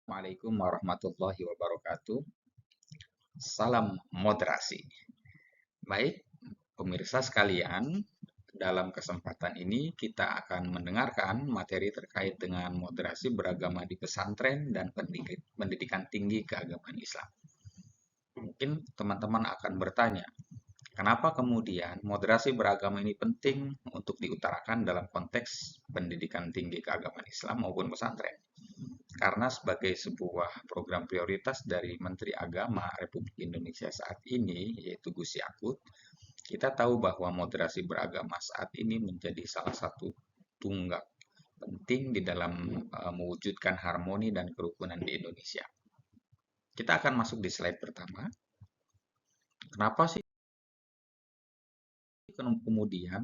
Assalamualaikum warahmatullahi wabarakatuh. Salam moderasi. Baik, pemirsa sekalian, dalam kesempatan ini kita akan mendengarkan materi terkait dengan moderasi beragama di pesantren dan pendidikan tinggi keagamaan Islam. Mungkin teman-teman akan bertanya, kenapa kemudian moderasi beragama ini penting untuk diutarakan dalam konteks pendidikan tinggi keagamaan Islam maupun pesantren? Karena sebagai sebuah program prioritas dari Menteri Agama Republik Indonesia saat ini, yaitu Gus Yakut, kita tahu bahwa moderasi beragama saat ini menjadi salah satu tunggak penting di dalam mewujudkan harmoni dan kerukunan di Indonesia. Kita akan masuk di slide pertama. Kenapa sih kemudian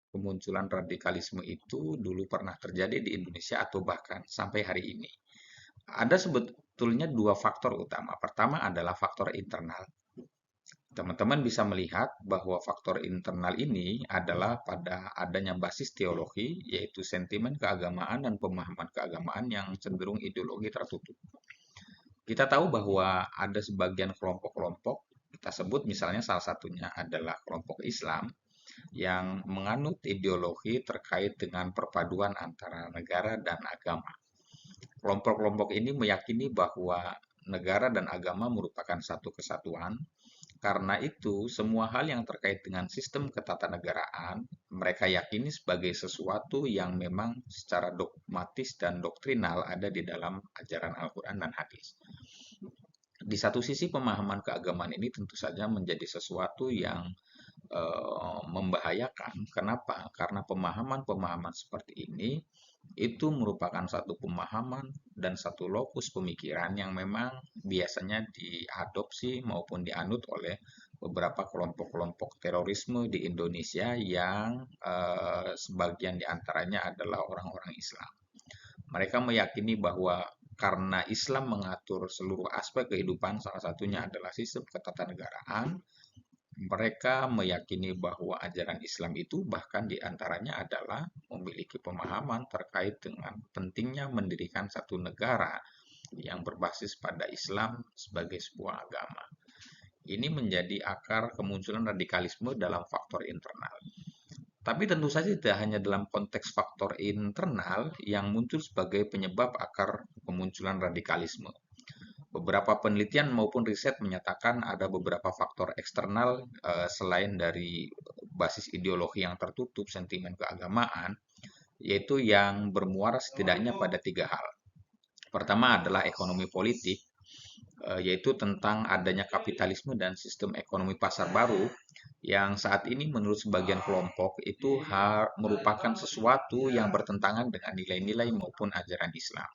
kemunculan radikalisme itu dulu pernah terjadi di Indonesia atau bahkan sampai hari ini? Ada sebetulnya dua faktor utama. Pertama adalah faktor internal. Teman-teman bisa melihat bahwa faktor internal ini adalah pada adanya basis teologi, yaitu sentimen keagamaan dan pemahaman keagamaan yang cenderung ideologi tertutup. Kita tahu bahwa ada sebagian kelompok-kelompok, kita sebut misalnya salah satunya adalah kelompok Islam, yang menganut ideologi terkait dengan perpaduan antara negara dan agama. Kelompok-kelompok ini meyakini bahwa negara dan agama merupakan satu kesatuan. Karena itu, semua hal yang terkait dengan sistem ketatanegaraan mereka yakini sebagai sesuatu yang memang secara dogmatis dan doktrinal ada di dalam ajaran Al-Quran dan hadis. Di satu sisi, pemahaman keagamaan ini tentu saja menjadi sesuatu yang membahayakan. Kenapa? Karena pemahaman-pemahaman seperti ini itu merupakan satu pemahaman dan satu lokus pemikiran yang memang biasanya diadopsi maupun dianut oleh beberapa kelompok-kelompok terorisme di Indonesia yang sebagian diantaranya adalah orang-orang Islam. Mereka meyakini bahwa karena Islam mengatur seluruh aspek kehidupan, salah satunya adalah sistem ketatanegaraan, mereka meyakini bahwa ajaran Islam itu bahkan diantaranya adalah memiliki pemahaman terkait dengan pentingnya mendirikan satu negara yang berbasis pada Islam sebagai sebuah agama. Ini menjadi akar kemunculan radikalisme dalam faktor internal. Tapi tentu saja tidak hanya dalam konteks faktor internal yang muncul sebagai penyebab akar kemunculan radikalisme. Beberapa penelitian maupun riset menyatakan ada beberapa faktor eksternal selain dari basis ideologi yang tertutup, sentimen keagamaan, yaitu yang bermuara setidaknya pada tiga hal. Pertama adalah ekonomi politik, yaitu tentang adanya kapitalisme dan sistem ekonomi pasar baru yang saat ini menurut sebagian kelompok itu merupakan sesuatu yang bertentangan dengan nilai-nilai maupun ajaran Islam.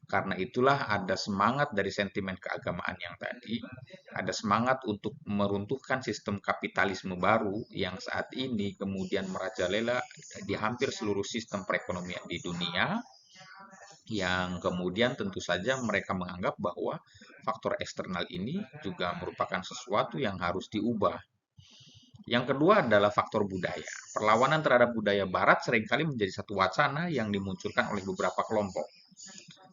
Karena itulah ada semangat dari sentimen keagamaan yang tadi, ada semangat untuk meruntuhkan sistem kapitalisme baru yang saat ini kemudian merajalela di hampir seluruh sistem perekonomian di dunia, yang kemudian tentu saja mereka menganggap bahwa faktor eksternal ini juga merupakan sesuatu yang harus diubah. Yang kedua adalah faktor budaya. Perlawanan terhadap budaya barat seringkali menjadi satu wacana yang dimunculkan oleh beberapa kelompok.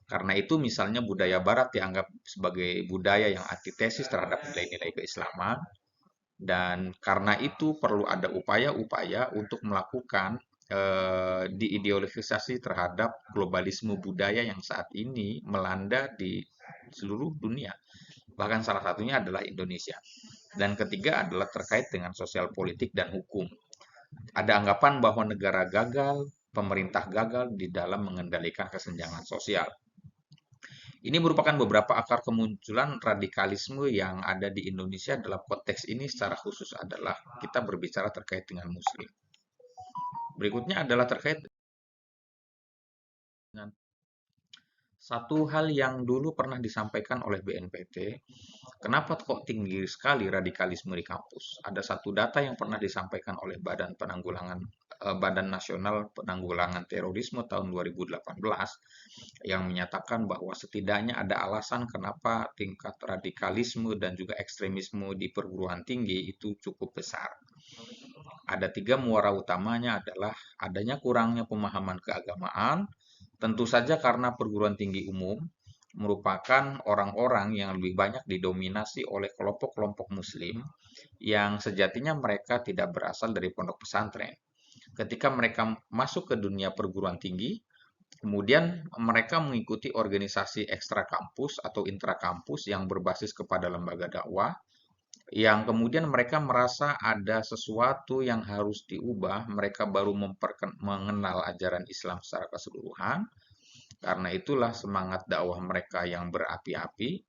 Karena itu misalnya budaya barat dianggap sebagai budaya yang antitesis terhadap nilai-nilai keislaman, dan karena itu perlu ada upaya-upaya untuk melakukan diideologisasi terhadap globalisme budaya yang saat ini melanda di seluruh dunia. Bahkan salah satunya adalah Indonesia. Dan ketiga adalah terkait dengan sosial politik dan hukum. Ada anggapan bahwa negara gagal, pemerintah gagal di dalam mengendalikan kesenjangan sosial. Ini merupakan beberapa akar kemunculan radikalisme yang ada di Indonesia. Dalam konteks ini secara khusus adalah kita berbicara terkait dengan Muslim. Berikutnya adalah terkait dengan satu hal yang dulu pernah disampaikan oleh BNPT. Kenapa kok tinggi sekali radikalisme di kampus? Ada satu data yang pernah disampaikan oleh Badan Nasional Penanggulangan Terorisme tahun 2018 yang menyatakan bahwa setidaknya ada alasan kenapa tingkat radikalisme dan juga ekstremisme di perguruan tinggi itu cukup besar. Ada tiga muara utamanya adalah adanya kurangnya pemahaman keagamaan, tentu saja karena perguruan tinggi umum merupakan orang-orang yang lebih banyak didominasi oleh kelompok-kelompok Muslim yang sejatinya mereka tidak berasal dari pondok pesantren. Ketika mereka masuk ke dunia perguruan tinggi, kemudian mereka mengikuti organisasi ekstra kampus atau intra kampus yang berbasis kepada lembaga dakwah, yang kemudian mereka merasa ada sesuatu yang harus diubah, mereka baru mengenal ajaran Islam secara keseluruhan. Karena itulah semangat dakwah mereka yang berapi-api,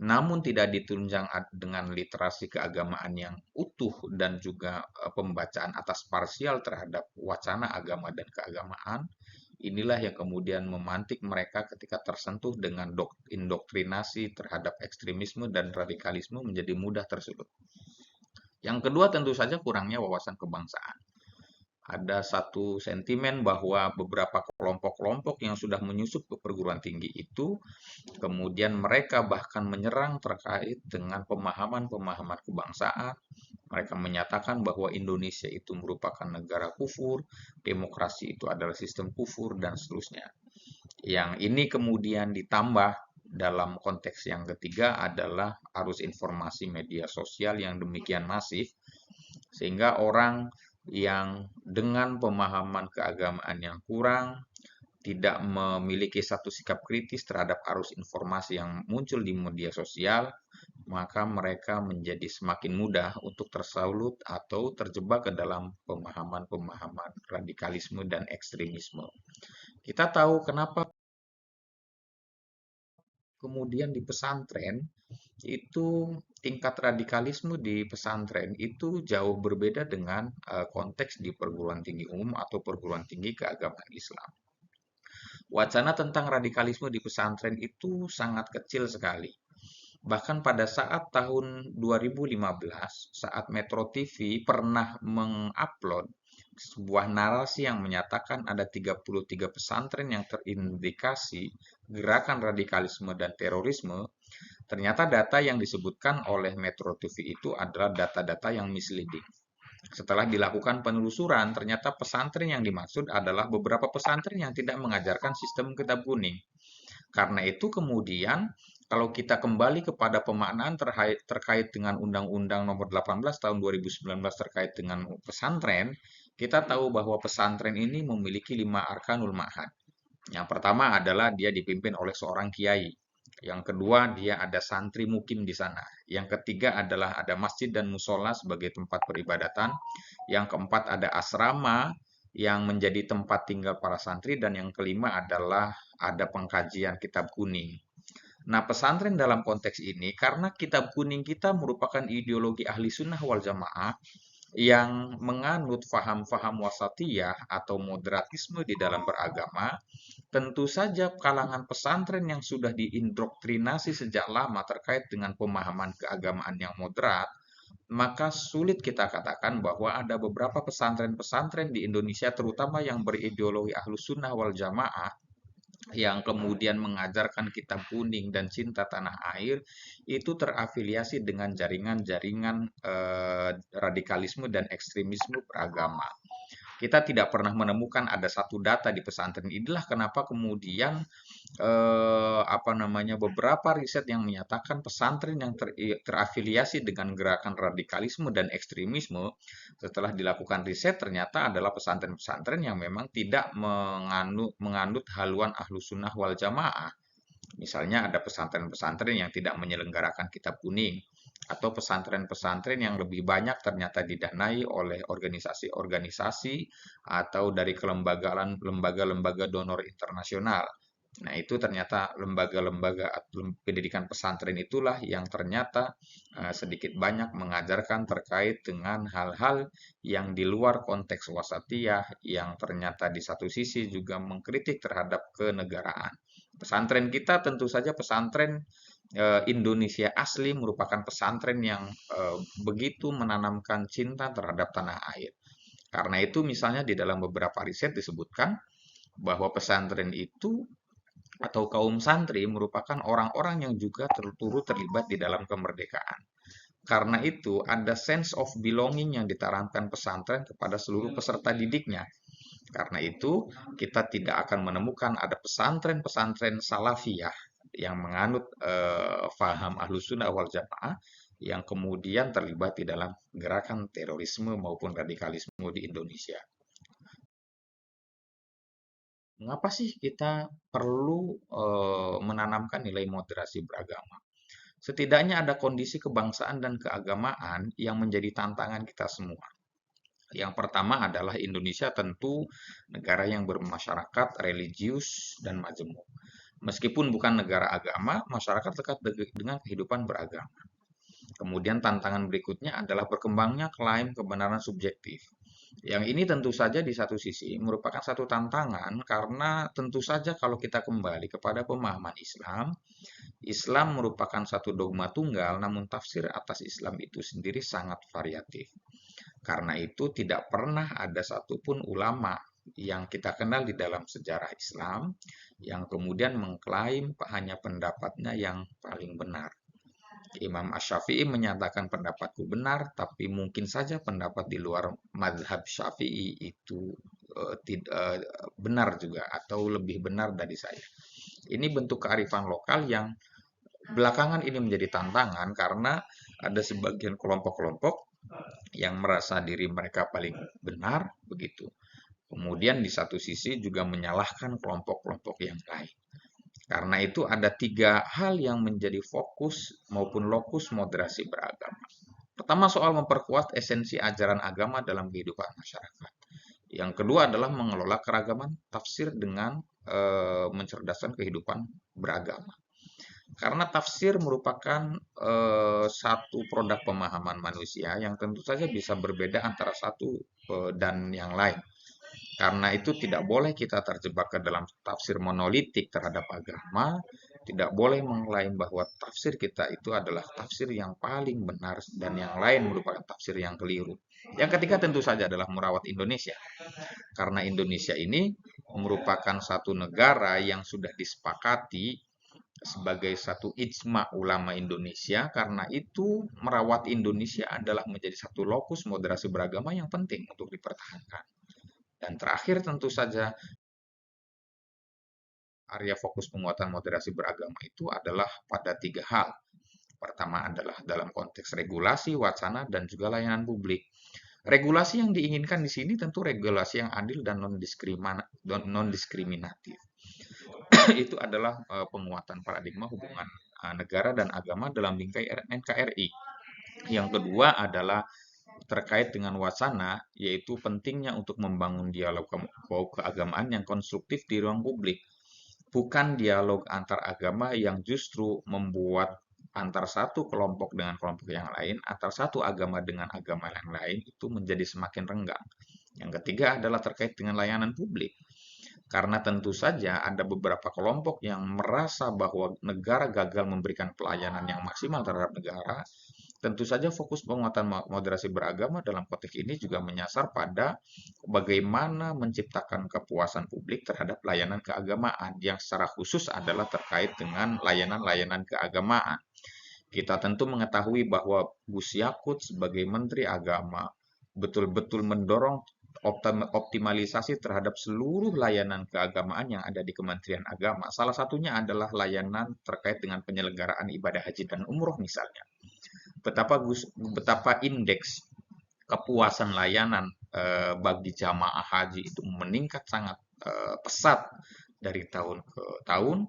namun tidak ditunjang dengan literasi keagamaan yang utuh dan juga pembacaan atas parsial terhadap wacana agama dan keagamaan. Inilah yang kemudian memantik mereka ketika tersentuh dengan indoktrinasi terhadap ekstremisme dan radikalisme menjadi mudah tersulut. Yang kedua tentu saja kurangnya wawasan kebangsaan. Ada satu sentimen bahwa beberapa kelompok-kelompok yang sudah menyusup ke perguruan tinggi itu, kemudian mereka bahkan menyerang terkait dengan pemahaman-pemahaman kebangsaan. Mereka menyatakan bahwa Indonesia itu merupakan negara kufur, demokrasi itu adalah sistem kufur, dan seterusnya. Yang ini kemudian ditambah dalam konteks yang ketiga adalah arus informasi media sosial yang demikian masif, sehingga orang yang dengan pemahaman keagamaan yang kurang, tidak memiliki satu sikap kritis terhadap arus informasi yang muncul di media sosial, maka mereka menjadi semakin mudah untuk tersalut atau terjebak ke dalam pemahaman-pemahaman radikalisme dan ekstremisme. Kita tahu kenapa kemudian di pesantren itu tingkat radikalisme di pesantren itu jauh berbeda dengan konteks di perguruan tinggi umum atau perguruan tinggi keagamaan Islam. Wacana tentang radikalisme di pesantren itu sangat kecil sekali. Bahkan pada saat tahun 2015, saat Metro TV pernah mengupload sebuah narasi yang menyatakan ada 33 pesantren yang terindikasi gerakan radikalisme dan terorisme, ternyata data yang disebutkan oleh Metro TV itu adalah data-data yang misleading. Setelah dilakukan penelusuran, ternyata pesantren yang dimaksud adalah beberapa pesantren yang tidak mengajarkan sistem kitab kuning. Karena itu kemudian kalau kita kembali kepada pemaknaan terkait dengan Undang-Undang Nomor 18 Tahun 2019 terkait dengan pesantren, kita tahu bahwa pesantren ini memiliki 5 arkanul ma'had. Yang pertama adalah dia dipimpin oleh seorang kiai. Yang kedua, dia ada santri mukim di sana. Yang ketiga adalah ada masjid dan musola sebagai tempat peribadatan. Yang keempat ada asrama yang menjadi tempat tinggal para santri. Dan yang kelima adalah ada pengkajian kitab kuning. Nah, pesantren dalam konteks ini, karena kitab kuning kita merupakan ideologi ahli sunnah wal jamaah, yang menganut faham-faham wasatiyah atau moderatisme di dalam beragama, tentu saja kalangan pesantren yang sudah diindoktrinasi sejak lama terkait dengan pemahaman keagamaan yang moderat, maka sulit kita katakan bahwa ada beberapa pesantren-pesantren di Indonesia, terutama yang berideologi ahlus sunnah wal jamaah, yang kemudian mengajarkan kitab kuning dan cinta tanah air, itu terafiliasi dengan jaringan-jaringan radikalisme dan ekstremisme beragama. Kita tidak pernah menemukan ada satu data di pesantren. Inilah kenapa kemudian beberapa riset yang menyatakan pesantren yang terafiliasi dengan gerakan radikalisme dan ekstremisme, setelah dilakukan riset ternyata adalah pesantren-pesantren yang memang tidak menganut haluan ahlus sunnah wal jamaah. Misalnya ada pesantren-pesantren yang tidak menyelenggarakan kitab kuning, atau pesantren-pesantren yang lebih banyak ternyata didanai oleh organisasi-organisasi atau dari lembaga-lembaga donor internasional. Nah, itu ternyata lembaga-lembaga pendidikan pesantren itulah yang ternyata sedikit banyak mengajarkan terkait dengan hal-hal yang di luar konteks wasatiyah, yang ternyata di satu sisi juga mengkritik terhadap kenegaraan. Pesantren kita tentu saja pesantren Indonesia asli, merupakan pesantren yang begitu menanamkan cinta terhadap tanah air. Karena itu misalnya di dalam beberapa riset disebutkan bahwa pesantren itu atau kaum santri merupakan orang-orang yang juga turut terlibat di dalam kemerdekaan. Karena itu ada sense of belonging yang ditanamkan pesantren kepada seluruh peserta didiknya. Karena itu kita tidak akan menemukan ada pesantren-pesantren salafiyah yang menganut faham Ahlus Sunnah wal Jamaah yang kemudian terlibat di dalam gerakan terorisme maupun radikalisme di Indonesia. Mengapa sih kita perlu menanamkan nilai moderasi beragama? Setidaknya ada kondisi kebangsaan dan keagamaan yang menjadi tantangan kita semua. Yang pertama adalah Indonesia tentu negara yang bermasyarakat religius dan majemuk. Meskipun bukan negara agama, masyarakat dekat dengan kehidupan beragama. Kemudian tantangan berikutnya adalah berkembangnya klaim kebenaran subjektif. Yang ini tentu saja di satu sisi merupakan satu tantangan karena tentu saja kalau kita kembali kepada pemahaman Islam, Islam merupakan satu dogma tunggal namun tafsir atas Islam itu sendiri sangat variatif. Karena itu tidak pernah ada satupun ulama yang kita kenal di dalam sejarah Islam yang kemudian mengklaim hanya pendapatnya yang paling benar. Imam Asy-Syafi'i menyatakan pendapatku benar, tapi mungkin saja pendapat di luar mazhab Syafi'i itu benar juga atau lebih benar dari saya. Ini bentuk kearifan lokal yang belakangan ini menjadi tantangan karena ada sebagian kelompok-kelompok yang merasa diri mereka paling benar begitu. Kemudian di satu sisi juga menyalahkan kelompok-kelompok yang lain. Karena itu ada tiga hal yang menjadi fokus maupun lokus moderasi beragama. Pertama soal memperkuat esensi ajaran agama dalam kehidupan masyarakat. Yang kedua adalah mengelola keragaman tafsir dengan mencerdaskan kehidupan beragama. Karena tafsir merupakan satu produk pemahaman manusia yang tentu saja bisa berbeda antara satu dan yang lain. Karena itu tidak boleh kita terjebak ke dalam tafsir monolitik terhadap agama, tidak boleh mengklaim bahwa tafsir kita itu adalah tafsir yang paling benar dan yang lain merupakan tafsir yang keliru. Yang ketiga tentu saja adalah merawat Indonesia. Karena Indonesia ini merupakan satu negara yang sudah disepakati sebagai satu ijma ulama Indonesia, karena itu merawat Indonesia adalah menjadi satu lokus moderasi beragama yang penting untuk dipertahankan. Dan terakhir tentu saja area fokus penguatan moderasi beragama itu adalah pada tiga hal. Pertama adalah dalam konteks regulasi, wacana, dan juga layanan publik. Regulasi yang diinginkan di sini tentu regulasi yang adil dan non-diskriminatif. Itu adalah penguatan paradigma hubungan negara dan agama dalam lingkai NKRI. Yang kedua adalah terkait dengan wacana, yaitu pentingnya untuk membangun dialog keagamaan yang konstruktif di ruang publik. Bukan dialog antar agama yang justru membuat antar satu kelompok dengan kelompok yang lain, antar satu agama dengan agama yang lain, itu menjadi semakin renggang. Yang ketiga adalah terkait dengan layanan publik. Karena tentu saja ada beberapa kelompok yang merasa bahwa negara gagal memberikan pelayanan yang maksimal terhadap negara. Tentu saja fokus penguatan moderasi beragama dalam konteks ini juga menyasar pada bagaimana menciptakan kepuasan publik terhadap layanan keagamaan yang secara khusus adalah terkait dengan layanan-layanan keagamaan. Kita tentu mengetahui bahwa Gus Yakut sebagai Menteri Agama betul-betul mendorong optimalisasi terhadap seluruh layanan keagamaan yang ada di Kementerian Agama. Salah satunya adalah layanan terkait dengan penyelenggaraan ibadah haji dan umroh misalnya. Betapa indeks kepuasan layanan bagi jamaah haji itu meningkat sangat pesat dari tahun ke tahun.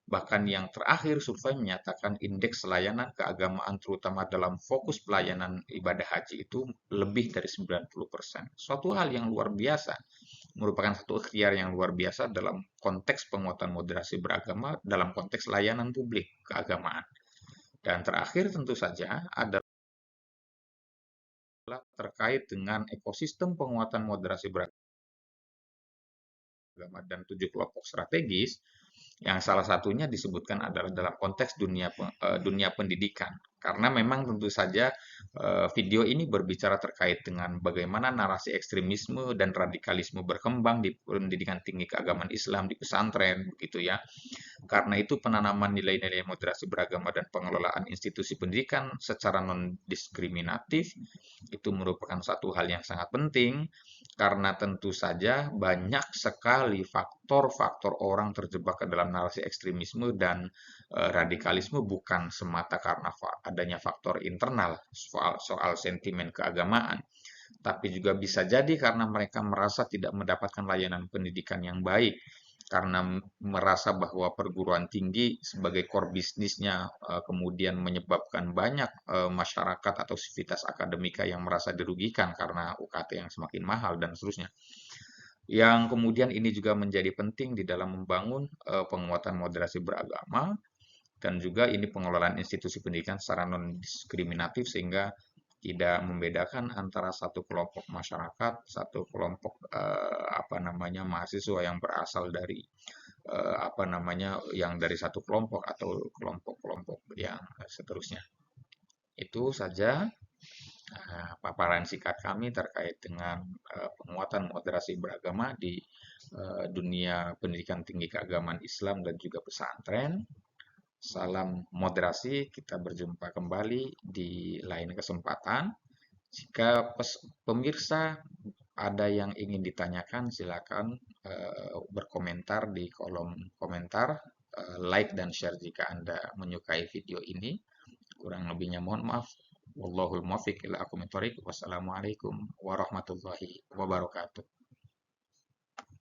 Bahkan yang terakhir survei menyatakan indeks layanan keagamaan terutama dalam fokus pelayanan ibadah haji itu lebih dari 90%. Suatu hal yang luar biasa, merupakan satu ikhtiar yang luar biasa dalam konteks penguatan moderasi beragama dalam konteks layanan publik keagamaan. Dan terakhir tentu saja adalah terkait dengan ekosistem penguatan moderasi beragama dan 7 kelompok strategis yang salah satunya disebutkan adalah dalam konteks dunia pendidikan. Karena memang tentu saja video ini berbicara terkait dengan bagaimana narasi ekstremisme dan radikalisme berkembang di pendidikan tinggi keagamaan Islam di pesantren, begitu ya. Karena itu penanaman nilai-nilai moderasi beragama dan pengelolaan institusi pendidikan secara non-diskriminatif itu merupakan satu hal yang sangat penting karena tentu saja banyak sekali faktor-faktor orang terjebak ke dalam narasi ekstremisme dan radikalisme bukan semata karena adanya faktor internal soal sentimen keagamaan, tapi juga bisa jadi karena mereka merasa tidak mendapatkan layanan pendidikan yang baik, karena merasa bahwa perguruan tinggi sebagai core bisnisnya kemudian menyebabkan banyak masyarakat atau sivitas akademika yang merasa dirugikan karena UKT yang semakin mahal dan seterusnya. Yang kemudian ini juga menjadi penting di dalam membangun penguatan moderasi beragama dan juga ini pengelolaan institusi pendidikan secara non-diskriminatif sehingga tidak membedakan antara satu kelompok masyarakat, satu kelompok apa namanya mahasiswa yang berasal dari apa namanya yang dari satu kelompok atau kelompok-kelompok yang seterusnya. Itu saja paparan singkat kami terkait dengan penguatan moderasi beragama di dunia pendidikan tinggi keagamaan Islam dan juga pesantren. Salam moderasi, kita berjumpa kembali di lain kesempatan. Jika pemirsa ada yang ingin ditanyakan, silakan berkomentar di kolom komentar, like dan share jika Anda menyukai video ini. Kurang lebihnya mohon maaf. Wallahul muwaffiq ila aqwamit thoriq. Wassalamualaikum warahmatullahi wabarakatuh.